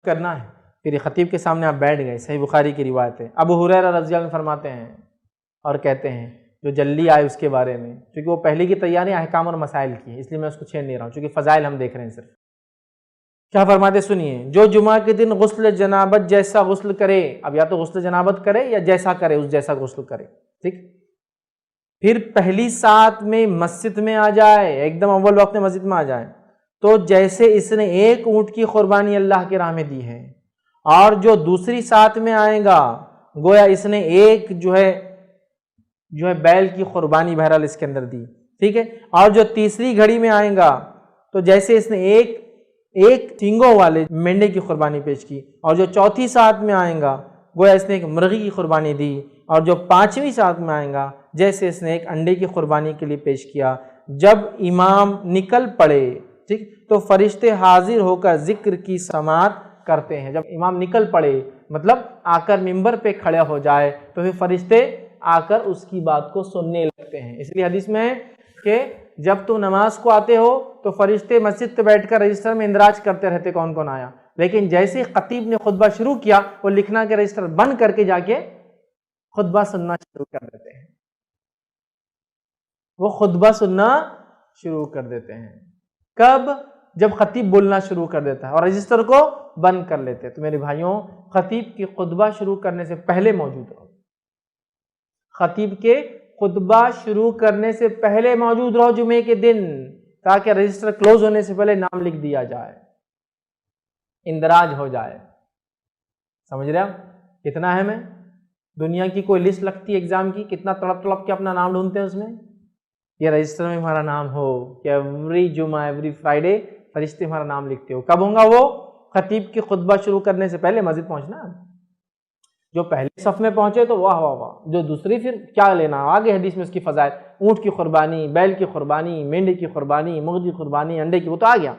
کرنا ہے، پھر خطیب کے سامنے آپ بیٹھ گئے، صحیح بخاری کی روایت ہے۔ ابو ہریرہ رضی اللہ عنہ فرماتے ہیں اور کہتے ہیں جو جلدی آئے اس کے بارے میں، کیونکہ وہ پہلے کی تیاری احکام اور مسائل کی ہے، اس لیے میں اس کو چھیڑ نہیں رہا ہوں، چونکہ فضائل ہم دیکھ رہے ہیں صرف۔ کیا فرماتے سنیے، جو جمعہ کے دن غسل جنابت جیسا غسل کرے، اب یا تو غسل جنابت کرے یا جیسا کرے اس جیسا غسل کرے، ٹھیک، پھر پہلی ساعت میں مسجد میں آ جائے، ایک دم اول وقت میں مسجد میں آ جائے، تو جیسے اس نے ایک اونٹ کی قربانی اللہ کی راہ میں دی ہے، اور جو دوسری ساعت میں آئے گا گویا اس نے ایک جو ہے بیل کی قربانی بہرحال اس کے اندر دی، ٹھیک ہے، اور جو تیسری گھڑی میں آئے گا تو جیسے اس نے ایک سینگوں والے مینڈے کی قربانی پیش کی، اور جو چوتھی ساعت میں آئے گا گویا اس نے ایک مرغی کی قربانی دی، اور جو پانچویں ساعت میں آئے گا جیسے اس نے ایک انڈے کی قربانی کے لیے پیش کیا۔ جب امام نکل پڑے، ٹھیک، تو فرشتے حاضر ہو کر ذکر کی سماعت کرتے ہیں۔ جب امام نکل پڑے مطلب آ کر ممبر پہ کھڑے ہو جائے تو پھر فرشتے آ کر اس کی بات کو سننے لگتے ہیں۔ اس لیے حدیث میں ہے کہ جب تم نماز کو آتے ہو تو فرشتے مسجد پہ بیٹھ کر رجسٹر میں اندراج کرتے رہتے کون کون آیا، لیکن جیسے ہی خطیب نے خطبہ شروع کیا وہ لکھنا کے رجسٹر بند کر کے جا کے خطبہ سننا شروع کر دیتے ہیں، وہ خطبہ سننا شروع کر دیتے ہیں۔ کب؟ جب خطیب بولنا شروع کر دیتا ہے اور رجسٹر کو بند کر لیتے ہیں۔ تو میرے بھائیوں، خطیب کی خطبہ شروع کرنے سے پہلے موجود رہو، خطیب کے خطبہ شروع کرنے سے پہلے موجود رہو جمعے کے دن، تاکہ رجسٹر کلوز ہونے سے پہلے نام لکھ دیا جائے، اندراج ہو جائے۔ سمجھ رہے آپ کتنا اہم ہے؟ دنیا کی کوئی لسٹ لگتی ہے ایگزام کی، کتنا تڑپ تڑپ کے اپنا نام ڈھونڈتے ہیں اس میں، یہ رجسٹر میں ہمارا نام ہو کہ ایوری جمعہ ایوری فرائیڈے فرشتے ہمارا نام لکھتے ہو۔ کب ہوگا وہ؟ خطیب کی خطبہ شروع کرنے سے پہلے مسجد پہنچنا۔ جو پہلے صف میں پہنچے تو واہ واہ واہ، جو دوسری پھر کیا لینا، آگے حدیث میں اس کی فضائل، اونٹ کی قربانی، بیل کی قربانی، مینڈے کی قربانی، مرغی کی قربانی، انڈے کی، وہ تو آ گیا،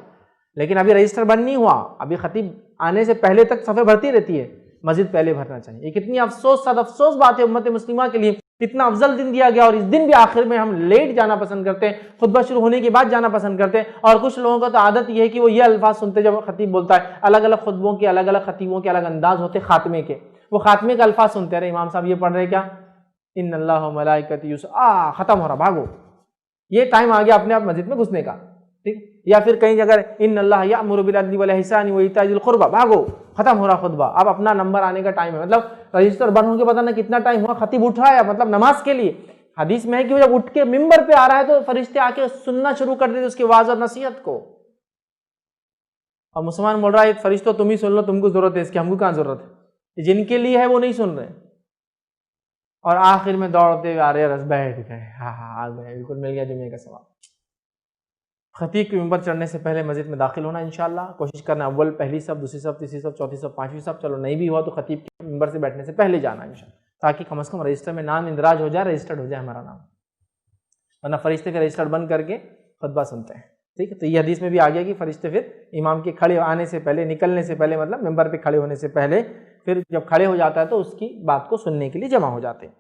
لیکن ابھی رجسٹر بند نہیں ہوا، ابھی خطیب آنے سے پہلے تک صفیں بھرتی رہتی ہے، مسجد پہلے بھرنا چاہیے۔ یہ کتنی افسوس صد افسوس بات ہے امت مسلمہ کے لیے، کتنا افضل دن دیا گیا اور اس دن بھی آخر میں ہم لیٹ جانا پسند کرتے ہیں، خطبہ شروع ہونے کے بعد جانا پسند کرتے ہیں۔ اور کچھ لوگوں کا تو عادت یہ ہے کہ وہ یہ الفاظ سنتے جب خطیب بولتا ہے، الگ الگ خطبوں کے الگ الگ خطیبوں کے الگ انداز ہوتے، خاتمے کے وہ خاتمے کا الفاظ سنتے رہے، امام صاحب یہ پڑھ رہے کیا، ان اللہ و ملائکتہ ختم ہو رہا، بھاگو، یہ ٹائم آ گیا اپنے آپ مسجد میں گھسنے کا، ٹھیک، یا پھر کئی جگہ ان اللہ یأمر بالعدل والاحسان وایتاء ذی القربى، بھاگو، ختم ہو رہا خطبہ، اب اپنا نمبر آنے کا ٹائم ہے، مطلب رجسٹر بند ہو کے پتہ نہ کتنا ٹائم ہوا، خطیب اٹھ رہا ہے مطلب نماز کے لیے۔ حدیث میں ہے کہ وہ جب اٹھ کے ممبر پہ آ رہا ہے تو فرشتے آ کے سننا شروع کر دیتے اس کی واعظ اور نصیحت کو، اور مسلمان بول رہا ہے فرشتوں تم ہی سن لو، تم کو ضرورت ہے اس کی، ہم کو کہاں ضرورت ہے، جن کے لیے ہے وہ نہیں سن رہے، اور آخر میں دوڑتے ہوئے آ رہے رس بیٹھ گئے، ہاں آ گئے، بالکل مل گیا جمعے کا ثواب۔ خطیب کے ممبر چڑھنے سے پہلے مسجد میں داخل ہونا انشاءاللہ، کوشش کرنا اول پہلی صف، دوسری صف، تیسری صف، چوتھی صف، پانچویں صف، چلو نہیں بھی ہوا تو خطیب کے ممبر سے بیٹھنے سے پہلے جانا انشاءاللہ، تاکہ کم از کم رجسٹر میں نام اندراج ہو جائے، رجسٹرڈ ہو جائے ہمارا نام، ورنہ فرشتے پھر رجسٹر بند کر کے خطبہ سنتے ہیں، ٹھیک ہے۔ تو یہ حدیث میں بھی آ گیا کہ فرشتے پھر امام کے کھڑے آنے سے پہلے، نکلنے سے پہلے، مطلب ممبر پہ کھڑے ہونے سے پہلے، پھر جب کھڑے ہو جاتا ہے تو اس کی بات کو سننے کے لیے جمع ہو جاتے ہیں۔